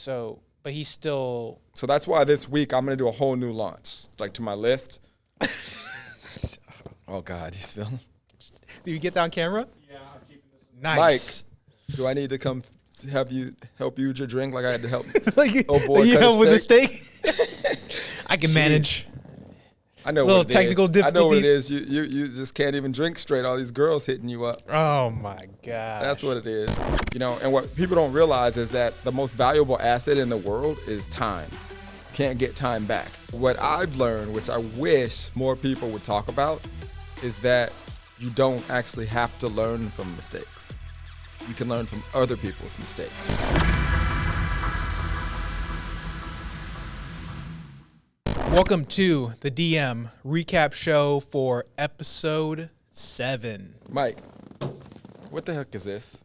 So, but he's still. So that's why this week I'm going to do a whole new launch, like to my list. Oh, God, he's feeling. Do you get that on camera? Yeah, I'm keeping this. Nice. Mike, do I need to come help you with your drink like I had to help? Like, oh, boy, you cut help with the steak? steak? I can manage. I know Little what it technical is. I know what it difficulties. is. You just can't even drink straight. All these girls hitting you up. Oh, my God. That's what it is. You know, and what people don't realize is that the most valuable asset in the world is time. Can't get time back. What I've learned, which I wish more people would talk about, is that you don't actually have to learn from mistakes. You can learn from other people's mistakes. Welcome to the DM recap show for episode 7. Mike, what the heck is this?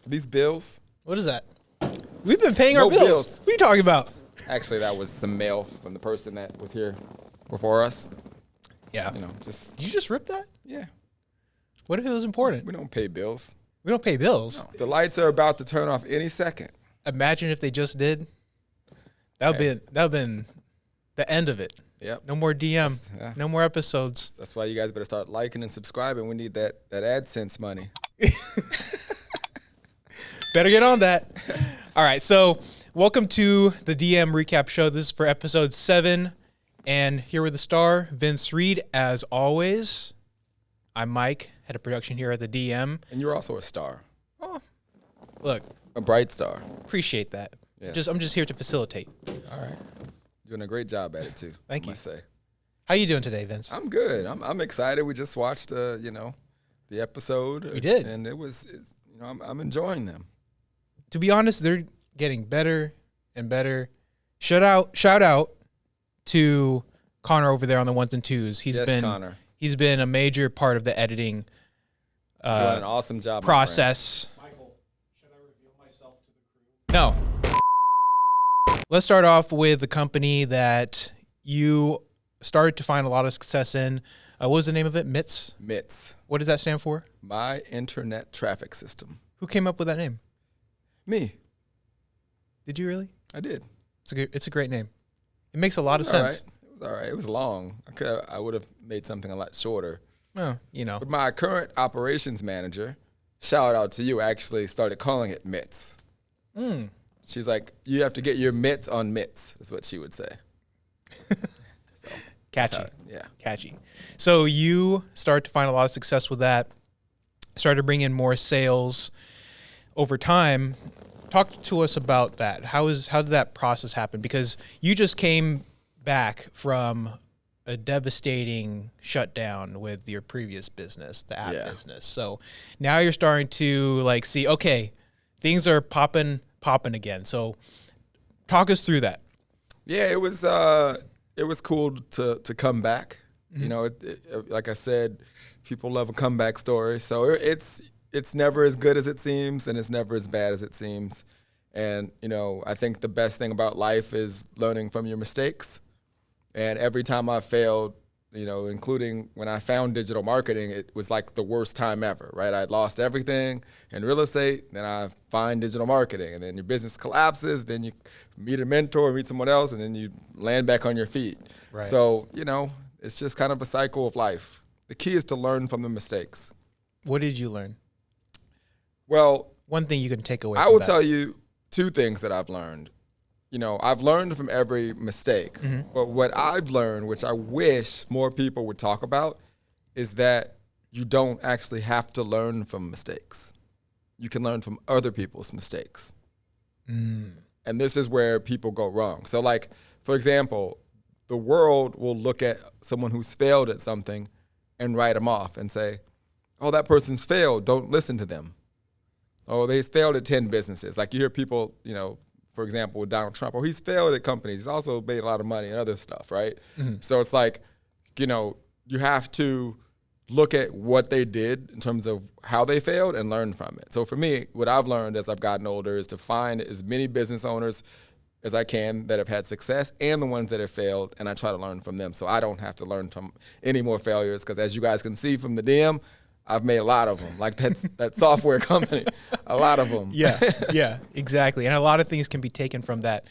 These bills? What is that? We've been paying No our bills. bills. What are you talking about? Actually, that was some mail from the person that was here before us. Yeah. You know, just, Did you just rip that? yeah, What if it was important? we don't pay bills. We don't pay bills. The lights are about to turn off any second. Imagine if they just did. That would have been the end of it. Yep. No more DM. Yeah. No more episodes. That's why you guys better start liking and subscribing. We need that AdSense money. Better get on that. All right, so welcome to the DM recap show. This is for episode 7, and here with the star, Vince Reed, as always. I'm Mike, head of production here at the DM. And you're also a star. Oh, look, A bright star. appreciate that. Yes. I'm just here to facilitate. All right. Doing a great job at it, too. Thank I you. must say. How you doing today, Vince? I'm good. I'm excited. We just watched, the episode. We did. And I'm enjoying them. To be honest, they're getting better and better. Shout out to Connor over there on the ones and twos. Connor. He's been a major part of the editing Doing an awesome job. process. Michael, should I reveal myself to the crew? No. Let's start off with the company that you started to find a lot of success in. What was the name of it? MITS? MITS. What does that stand for? My Internet Traffic System. Who came up with that name? Me. Did you really? I did. It's a great name. It makes a lot of All right. sense. It was all right. It was long. I would have made something a lot shorter. Oh, you know. But my current operations manager, shout out to you, actually started calling it MITS. She's like, you have to get your mitts on MITS, is what she would say. Catchy. Yeah. Catchy. So you start to find a lot of success with that, started to bring in more sales over time. Talk to us about that. How did that process happen? Because you just came back from a devastating shutdown with your previous business, the app business. So now you're starting to see, okay, things are popping again. So talk us through that. Yeah, it was cool to come back. Mm-hmm. You know, it, like I said, people love a comeback story. So it's never as good as it seems, and it's never as bad as it seems. And, I think the best thing about life is learning from your mistakes. And every time I failed, including when I found digital marketing, it was like the worst time ever, right? I'd lost everything in real estate, then I find digital marketing, and then your business collapses, then you meet a mentor, meet someone else, and then you land back on your feet. Right. So, it's just kind of a cycle of life. The key is to learn from the mistakes. What did you learn? Well, one thing you can take away I from will that. tell you 2 things that I've learned. I've learned from every mistake, but what I've learned, which I wish more people would talk about, is that you don't actually have to learn from mistakes. You can learn from other people's mistakes. And this is where people go wrong. So for example, the world will look at someone who's failed at something and write them off and say, oh, that person's failed, don't listen to them. Oh, they failed at 10 businesses. Like you hear people, for example, with Donald Trump, he's failed at companies. He's also made a lot of money and other stuff, right? Mm-hmm. So it's like, you have to look at what they did in terms of how they failed and learn from it. So for me, what I've learned as I've gotten older is to find as many business owners as I can that have had success and the ones that have failed, and I try to learn from them so I don't have to learn from any more failures, because as you guys can see from the DM, I've made a lot of them. Like that software company, a lot of them. Yeah, exactly. And a lot of things can be taken from that.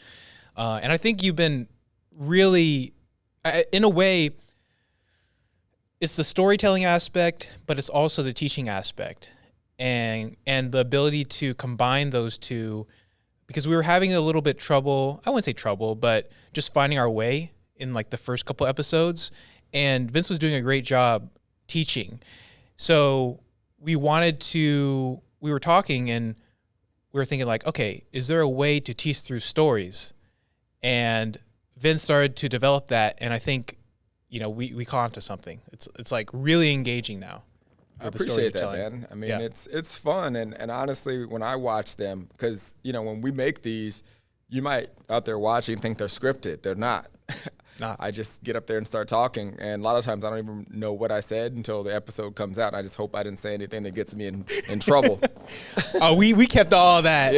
And I think you've been really, in a way, it's the storytelling aspect, but it's also the teaching aspect, and the ability to combine those two, because we were having a little bit trouble. I wouldn't say trouble, but just finding our way in like the first couple episodes. And Vince was doing a great job teaching. So we were talking and we were thinking like, okay, is there a way to teach through stories? And Vince started to develop that. And I think, we caught onto something. It's like really engaging now. I appreciate that, man. I mean, it's fun. And honestly, when I watch them, because, when we make these, you might out there watching think they're scripted. They're not. I just get up there and start talking, and a lot of times I don't even know what I said until the episode comes out, and I just hope I didn't say anything that gets me in trouble. Oh, we kept all that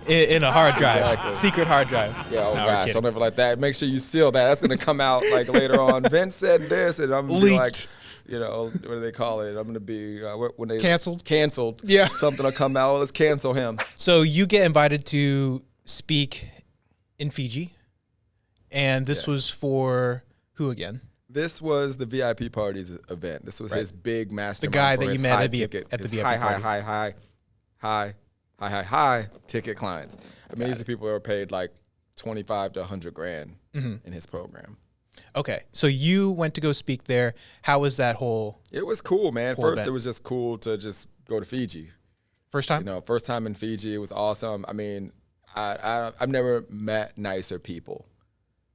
in a hard drive, exactly. Secret hard drive. Yeah, gosh, don't ever like that. Make sure you seal that. That's going to come out like later on. Vince said this, and I'm going to be like, what do they call it? I'm going to be, when they Canceled. Yeah. Something will come out. Let's cancel him. So you get invited to speak in Fiji. And this was for who again? This was the VIP Parties event. This was his big mastermind. The guy for that his you met high at the ticket, VIP his party. high ticket clients. I mean, these are people that were paid like 25 to 100 grand in his program. Okay, so you went to go speak there. How was that whole? It was cool, man. First, event? it was just cool to just go to Fiji. First time? First time in Fiji. It was awesome. I mean, I've never met nicer people.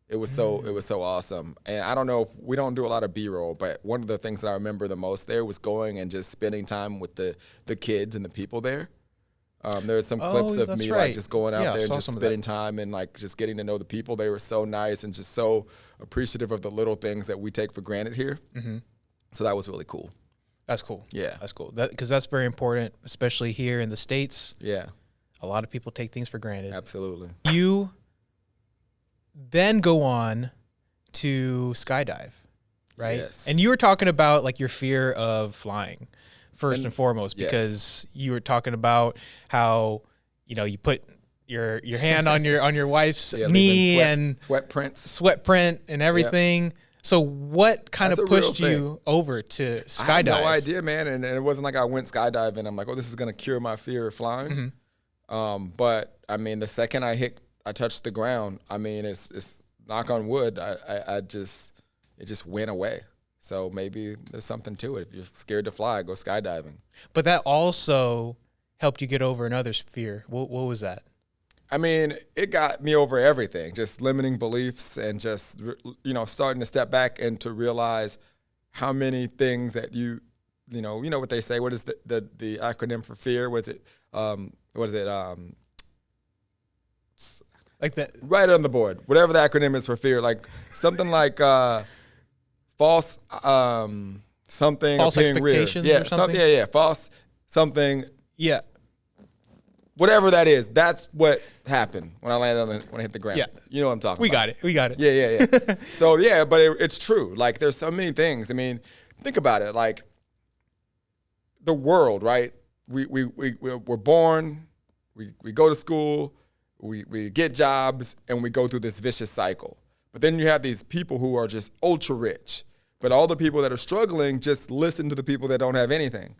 It was so awesome. And I don't know if we don't do a lot of B-roll, but one of the things that I remember the most there was going and just spending time with the kids and the people there. There's some clips of me like just going out there and just spending time and like just getting to know the people. They were so nice and just so appreciative of the little things that we take for granted here. Mm-hmm. So that was really cool. That's cool. Yeah. That's cool. Because that's very important, especially here in the States. Yeah. A lot of people take things for granted. Absolutely. You then go on to skydive, right? Yes. And you were talking about like your fear of flying first and foremost, because you were talking about how, you put your hand on your wife's knee and sweat print and everything. Yep. So what kind of pushed you over to skydive? I had no idea, man. And it wasn't like I went skydiving. I'm like, oh, this is going to cure my fear of flying. Mm-hmm. But I mean, the second I touched the ground, I mean, it's knock on wood. It just went away. So maybe there's something to it. If you're scared to fly, go skydiving. But that also helped you get over another fear. What was that? I mean, it got me over everything, just limiting beliefs and just, starting to step back and to realize how many things that you know what they say. What is the acronym for fear? What is it? Like that. Right on the board. Whatever the acronym is for fear, like something like false something false appearing expectations real. or something? False something. Yeah. Whatever that is, that's what happened when I landed when I hit the ground. Yeah. You know what I'm talking about. We got it. Yeah. So, but it's true. Like, there's so many things. I mean, think about it. Like, the world, right? We're born, we go to school, we get jobs, and we go through this vicious cycle. But then you have these people who are just ultra rich. But all the people that are struggling just listen to the people that don't have anything.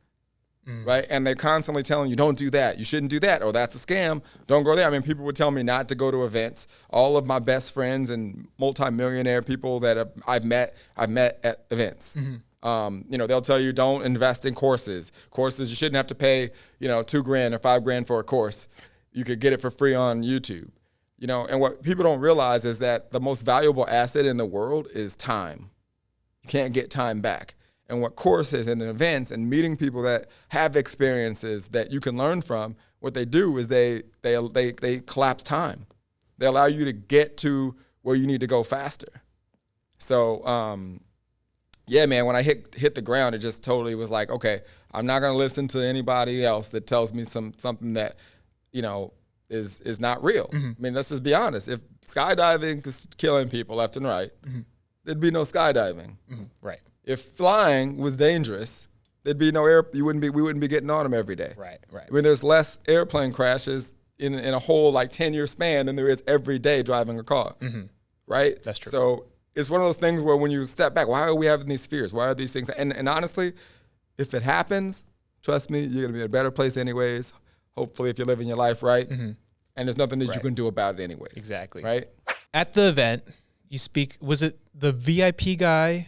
Right? And they're constantly telling you, don't do that. You shouldn't do that. Or that's a scam. Don't go there. I mean, people would tell me not to go to events. All of my best friends and multimillionaire people that I've met at events. Mm-hmm. They'll tell you don't invest in courses. Courses, you shouldn't have to pay, $2,000 or $5,000 for a course. You could get it for free on YouTube. And what people don't realize is that the most valuable asset in the world is time. You can't get time back. And what courses and events and meeting people that have experiences that you can learn from, what they do is they collapse time. They allow you to get to where you need to go faster. So, man, when I hit the ground, it just totally was like, okay, I'm not going to listen to anybody else that tells me something that, is not real. Mm-hmm. I mean, let's just be honest. If skydiving is killing people left and right, there'd be no skydiving. Mm-hmm. Right. If flying was dangerous, there'd be no we wouldn't be getting on them every day. Right. I mean, there's less airplane crashes in a whole like 10-year span than there is every day driving a car. Right? That's true. So it's one of those things where when you step back, why are we having these fears? Why are these things? And honestly, if it happens, trust me, you're going to be in a better place anyways. Hopefully, if you're living your life right. And there's nothing that you can do about it anyways. Exactly. Right? At the event, you speak, was it the VIP guy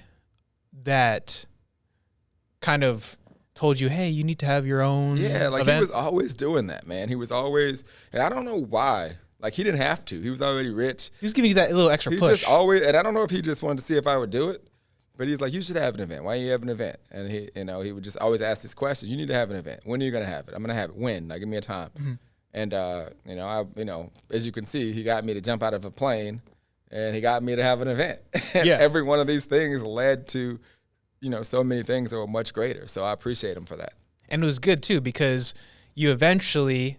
that kind of told you, hey, you need to have your own event? He was always doing that, man. He was always, and I don't know why. Like, he didn't have to. He was already rich. He was giving you that little extra push. He just always, and I don't know if he just wanted to see if I would do it, but he's like, you should have an event. Why don't you have an event? And he, he would just always ask these questions. You need to have an event. When are you going to have it? I'm going to have it. When? Like, give me a time. And, as you can see, he got me to jump out of a plane, and he got me to have an event. Every one of these things led to, so many things that were much greater. So I appreciate him for that. And it was good, too, because you eventually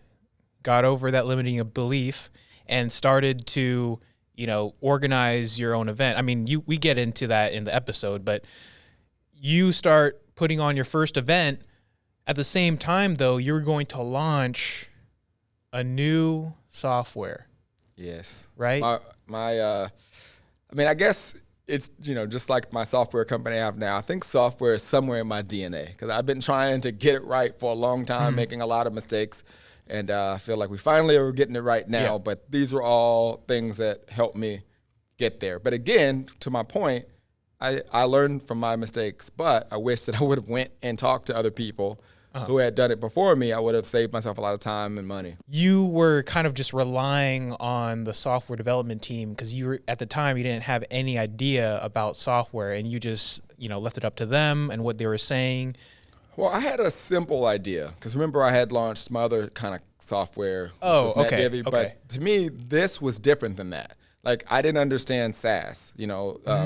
got over that limiting of belief and started to, organize your own event. I mean, we get into that in the episode, but you start putting on your first event. At the same time, though, you're going to launch a new software. Yes. Right? I guess it's, just like my software company I have now. I think software is somewhere in my DNA because I've been trying to get it right for a long time, making a lot of mistakes. And I feel like we finally are getting it right now. Yeah. But these are all things that helped me get there. But again, to my point, I learned from my mistakes, but I wish that I would have went and talked to other people who had done it before me. I would have saved myself a lot of time and money. You were kind of just relying on the software development team because at the time you didn't have any idea about software, and you just left it up to them and what they were saying. Well, I had a simple idea because remember I had launched my other kind of software, which was NetDivvy, but to me this was different than that. Like, I didn't understand SaaS,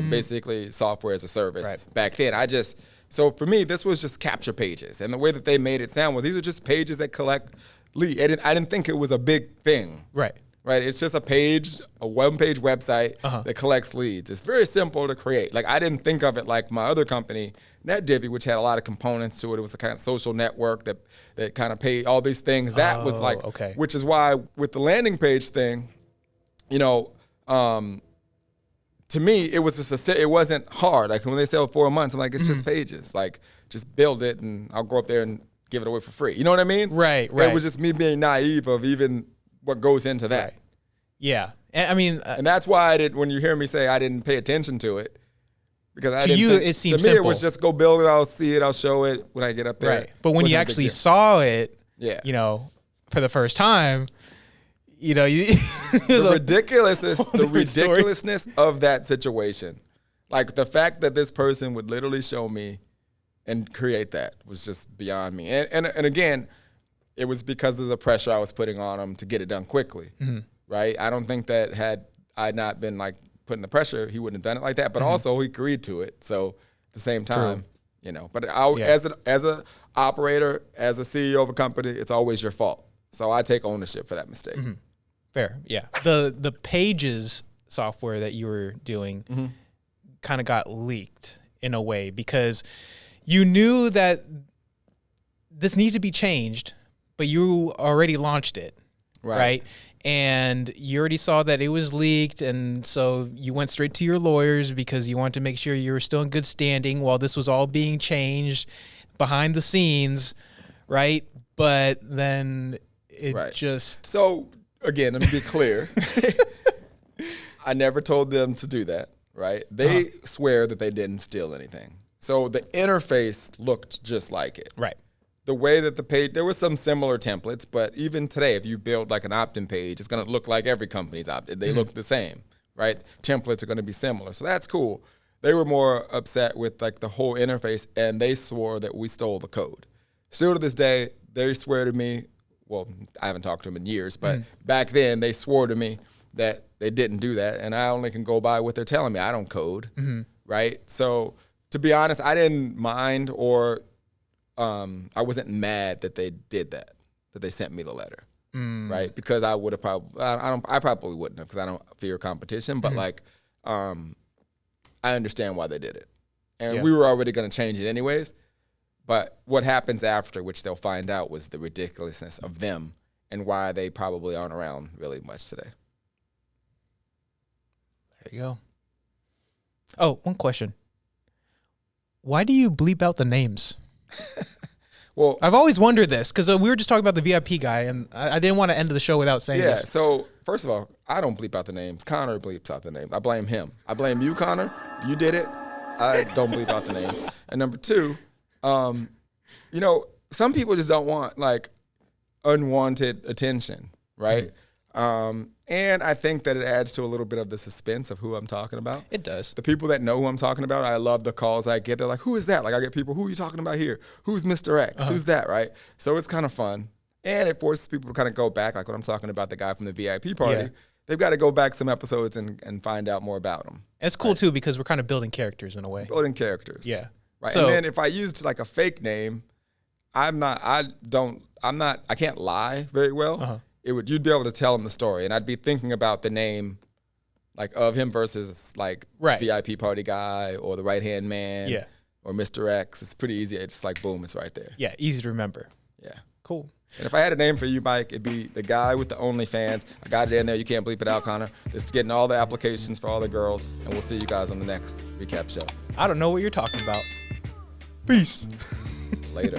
basically software as a service back then. So for me, this was just capture pages, and the way that they made it sound was these are just pages that collect leads. I didn't think it was a big thing. Right. It's just a one-page website that collects leads. It's very simple to create. Like, I didn't think of it like my other company, NetDivvy, which had a lot of components to it. It was a kind of social network that kind of paid all these things. That was like, which is why with the landing page thing, to me, it was just it wasn't hard. Like, when they sell 4 months, I'm like, it's just pages. Like, just build it, and I'll go up there and give it away for free. You know what I mean? Right. It was just me being naive of even what goes into that. Right. Yeah. And that's why when you hear me say I didn't pay attention to it, because it seems simple. To me, it was just go build it, I'll see it, I'll show it when I get up there. Right. But when you actually saw it, for the first time, the ridiculousness of that situation. Like, the fact that this person would literally show me and create that was just beyond me. And again, it was because of the pressure I was putting on him to get it done quickly, right? I don't think that had I not been like putting the pressure, he wouldn't have done it like that. But also, he agreed to it. So at the same time, But as an operator, as a CEO of a company, it's always your fault. So I take ownership for that mistake. Fair, yeah. The Pages software that you were doing kind of got leaked in a way because you knew that this needed to be changed, but you already launched it, right? And you already saw that it was leaked, and so you went straight to your lawyers because you wanted to make sure you were still in good standing while this was all being changed behind the scenes, right? But then it just... So, again, let me be clear. I never told them to do that, right? They swear that they didn't steal anything. So the interface looked just like it. Right. The way that the page, there were some similar templates, but even today, if you build like an opt-in page, it's going to look like every company's opt-in. They look the same, right? Templates are going to be similar. So that's cool. They were more upset with like the whole interface, and they swore that we stole the code. Still to this day, they swear to me, well, I haven't talked to them in years, but back then they swore to me that they didn't do that, and I only can go by what they're telling me. I don't code, right? So to be honest, I didn't mind or I wasn't mad that they did that they sent me the letter, right? Because I would have probably, I probably wouldn't have because I don't fear competition, but like I understand why they did it. And we were already going to change it anyways. But what happens after, which they'll find out, was the ridiculousness of them and why they probably aren't around really much today. There you go. Oh, one question. Why do you bleep out the names? Well, I've always wondered this because we were just talking about the VIP guy, and I didn't want to end the show without saying yeah, this. so first of all, I don't bleep out the names. Connor bleeps out the names. I blame him. I blame you, Connor. You did it. I don't bleep out the names. And number two, some people just don't want like unwanted attention, right? And I think that it adds to a little bit of the suspense of who I'm talking about. It does. The people that know who I'm talking about, I love the calls I get. They're like, who is that? Like I get people, who are you talking about here? Who's Mr. X? Who's that, right? So it's kind of fun. And it forces people to kind of go back, like when I'm talking about the guy from the VIP party. Yeah. They've got to go back some episodes and find out more about him. It's cool, too, because we're kind of building characters in a way. Building characters. Yeah. Right. So, and then if I used like a fake name, I can't lie very well. You'd be able to tell him the story, and I'd be thinking about the name, like of him versus like VIP party guy or the right hand man, or Mr. X. It's pretty easy. It's like boom, it's right there. Yeah, easy to remember. Yeah, cool. And if I had a name for you, Mike, it'd be the guy with the OnlyFans. I got it in there. You can't bleep it out, Connor. Just getting all the applications for all the girls, and we'll see you guys on the next recap show. I don't know what you're talking about. Peace. Later.